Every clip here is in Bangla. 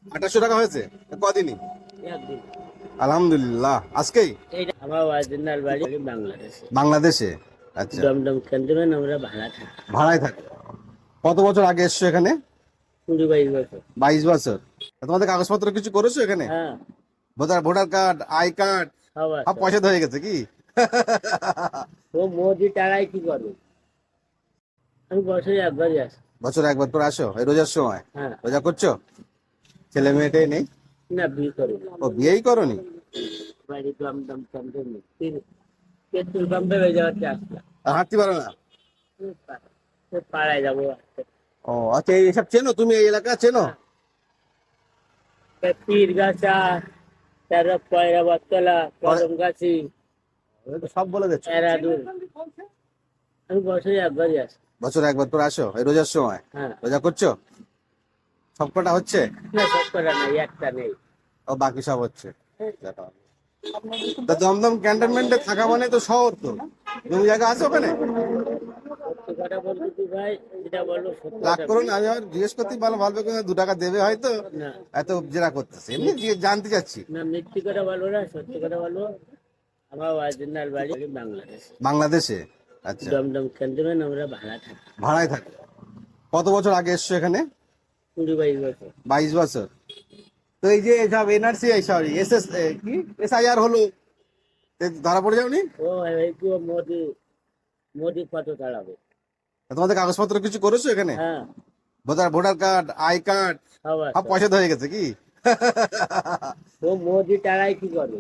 2800 টাকা হয়েছে? কদিনই? একদিন। আলহামদুলিল্লাহ। আজকেই? এইটা আমার অরিজিনাল বাড়ি বাংলাদেশে। বাংলাদেশে? আচ্ছা। দমদম ক্যান্টনমেন্ট, আমরা ভাড়া থাকি। ভাড়ায় থাকে? কত বছর আগে এসছো এখানে? 20-22 বছর। 22 বছর। তোমাদের কাগজপত্র কিছু করেছো এখানে? হ্যাঁ, voter voter card, I card সব সব আছে। পয়সা হয়ে গেছে কি? ও মোদি টাকায় কি করবে? আমি বছরে একবারই আসি। বছর একবার করে আসো এই রোজার সময়? হ্যাঁ। রোজা করছো? ছেলে মেয়েটাই নেই? না, বিয়ে করি না। ও, বিয়েই করনি? বাড়ি দমদম ক্যান্টনমেন্ট, পেট্রোল পাম্পে ওই জায়গাতে আসলাম। আর হাঁটতে পারো না? পাড়ায় যাবো। ও আচ্ছা, এইসব চেনো তুমি? এই এলাকা চেনো? পীরগাছা, তারপর পয়রা বটতলা, পরে- কদমগাছি, ওই তো সব বলে দিচ্ছ। এরাদুল। আমি বছরে একবারই আসি। বছর একবার করে আসো এই রোজার সময়? হ্যাঁ। রোজা করছো? সবকটা হচ্ছে? না, সব করা নাই, একটা নেই। ও, বাকি সব হচ্ছে। তা দমদম ক্যান্টনমেন্টে থাকা মানে তো শহর তো, জমি জায়গা আছে ওখানে? সত্যি কথা বলতে কি ভাই, যেটা বলবো সত্যি রাগ কথা করো বলবো। না, আমি আমার জিজ্ঞেস করতেই ভালো ভালো করে 2 টাকা দেবে হয়তো, না, এত জেরা করতেছে, এমনি জানতে চাচ্ছি। না, মিথ্যি কথা বলবো না, সত্যি কথা বলবো। আমার অরিজিনাল বাড়ি বাংলাদেশ। বাংলাদেশে? আচ্ছা। দমদম ক্যান্টনমেন্ট, আমরা ভাড়া থাকি। ভাড়ায় থাকে? কত বছর আগে এসছো এখানে? 20-22 বছর। 22 বছর। তো এই যে সব এনআরসি, সরি এস এস, কি SIR হলো, ধরা পড়ে যাওনি? ও, এই কি ও মোদি, মোদি কত চালাবে? তোমাদের কাগজপত্র কিছু করেছো এখানে? হ্যাঁ, voter voter card, I card সব সব আছে। পয়সা হয়ে গেছে কি? ও মোদি টাকায় কি করবে?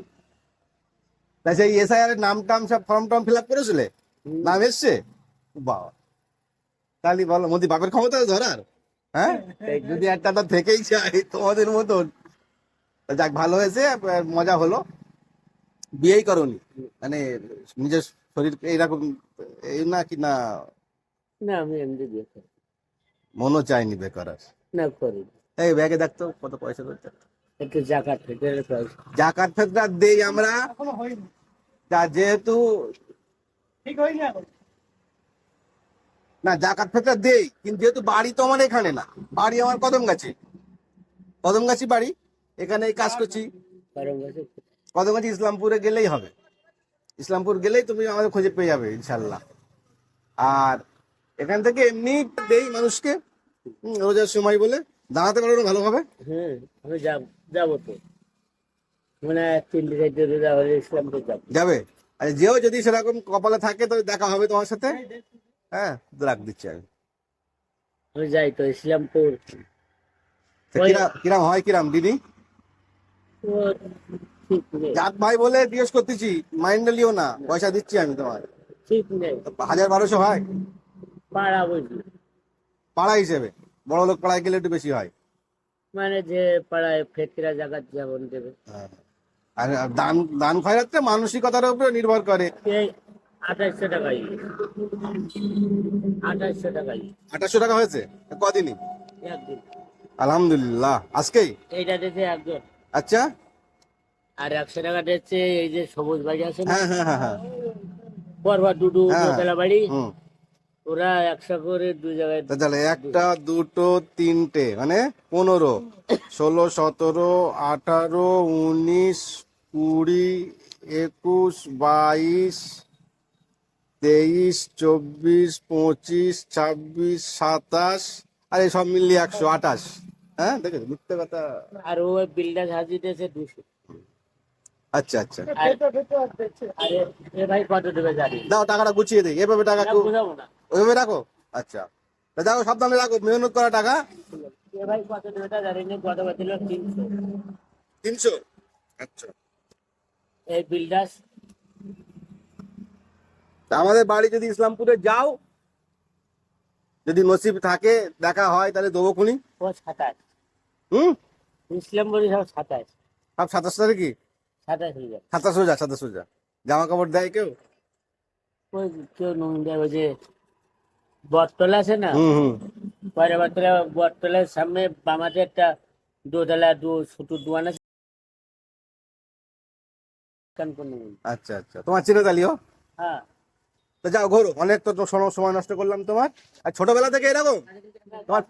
তা সেই SIR এর নাম টাম সব ফর্ম টর্ম ফিল আপ করেছিলে? হুম। নাম এসছে? বাবা, তাহলে বলো মোদি বাপের ক্ষমতা আছে ধরার? হ্যাঁ, যদি একটা তো থেকেই যায় তোমাদের মতন। তা যাক, ভালো হয়েছে, মজা হলো। বিয়েই করনি মানে? নিজের শরীর এইরকম এই না কি না? না, আমি এমনি বিয়ে করি। মনও চায়নি বিয়ে করার? না, করি না। এই ব্যাগে দেখতো কত পয়সা রয়েছে। একটু জাকাত ফেটারে পয়সা। জাকাত ফেতরা দেই আমরা, তা যেহেতু না জাকাত ফেতরা দেই, কিন্তু যেহেতু বাড়ি তো আমার এখানে না, বাড়ি আমার কদমগাছি। কদমগাছি বাড়ি, এখানে এই কাজ করছি। কারণ গাছে কদমগাছি ইসলামপুরে গেলেই হবে, ইসলামপুর গেলেই তুমি আমাদের খুঁজে পেয়ে যাবে ইনশাল্লাহ। আর এখান থেকে এমনি দেই মানুষকে, রোজার সময় বলে। দাঁড়াতে পারো না ভালোভাবে? হ্যাঁ, আমি যাবো তো, মানে 3 দিনের রোজা হলে ইসলামপুর যাবো। যাবে? আর যেও, যদি সেরকম কপালে থাকে তো দেখা হবে তোমার সাথে। হ্যাঁ, রাখ দিচ্ছি আমি। আমি যাই তো ইসলামপুর। তা ওই কিরাম হয়, কিরাম দিদি? ও, ঠিক নেই। জাত ভাই বলে জিজ্ঞেস করতেছি, মাইন্ডে লিও না, পয়সা দিচ্ছি আমি তোমার। ঠিক নেই। 1000-1200 হয় পাড়া বুঝলি, পাড়া হিসেবে? বড় লোক পাড়ায় গেলে একটু বেশি হয়। মানে যে পাড়ায় ফেতরা জাকাত যেমন দেবে। হ্যাঁ। আর দান দান খয়রাতটা মানসিকতার উপরে নির্ভর করে। এই 2800 টাকাই, 2800 টাকাই 2800 টাকা হয়েছে? কদিনই? একদিন। আলহামদুলিল্লাহ। আজকেই? এইটা দিয়েছে একজন। আচ্ছা। আর 100 টাকা দিচ্ছে এই যে সবুজ বাড়ি আছে না, হ্যাঁ হ্যাঁ হ্যাঁ হ্যাঁ পরবা ডুডু হ্যাঁ। দোতলা বাড়ি, হুম। ওরা 100 করে 2 জায়গায়। তাহলে একটা দুটো তিনটে মানে 15, 16, 17, 18, 19, 20, 21, 22, 23, 24, 25, 26, 27, আরে সব মিলিয়ে 128। হ্যাঁ, দেখে মিথ্যে কথা। আর ও বিল্ডার হাজি দিয়েছে 200। আচ্ছা আচ্ছা, আরে এ ভাই কত দেবে জানি না। দাও টাকাটা গুছিয়ে দিই, এভাবে টাকা না, বুঝাবো না। ওইভাবে রাখো। আচ্ছা, তা দেখো সাবধানে রাখো, মেহনত করা টাকা। এ ভাই কত দেবে তা জানি না, কত দিল 300। 300? আচ্ছা। এই বিল্ডার তা আমাদের বাড়ি যদি ইসলামপুরে যাও, যদি নসিব থাকে দেখা হয়, তাহলে দেবো খুনি। ও 27। হুম। ইসলাম বলি সব 27। সব 27 তারিখই? 27 হয়ে যায়। 27 রোজা, 27 রোজা। জামা কাপড় দেয় কেউ? ওই কেউ নুন দেয়, ওই যে বটতলা আছে না, হুম হুম। পরে বটতলার সামনে বামাতে একটা দোতলা ছোট দোকান আছে। আচ্ছা আচ্ছা, তোমার চিনে তালিও। হ্যাঁ। তো যাও ঘোরো, অনেক তো সময় নষ্ট করলাম তোমার। আর ছোটবেলা থেকে এরকম তোমার?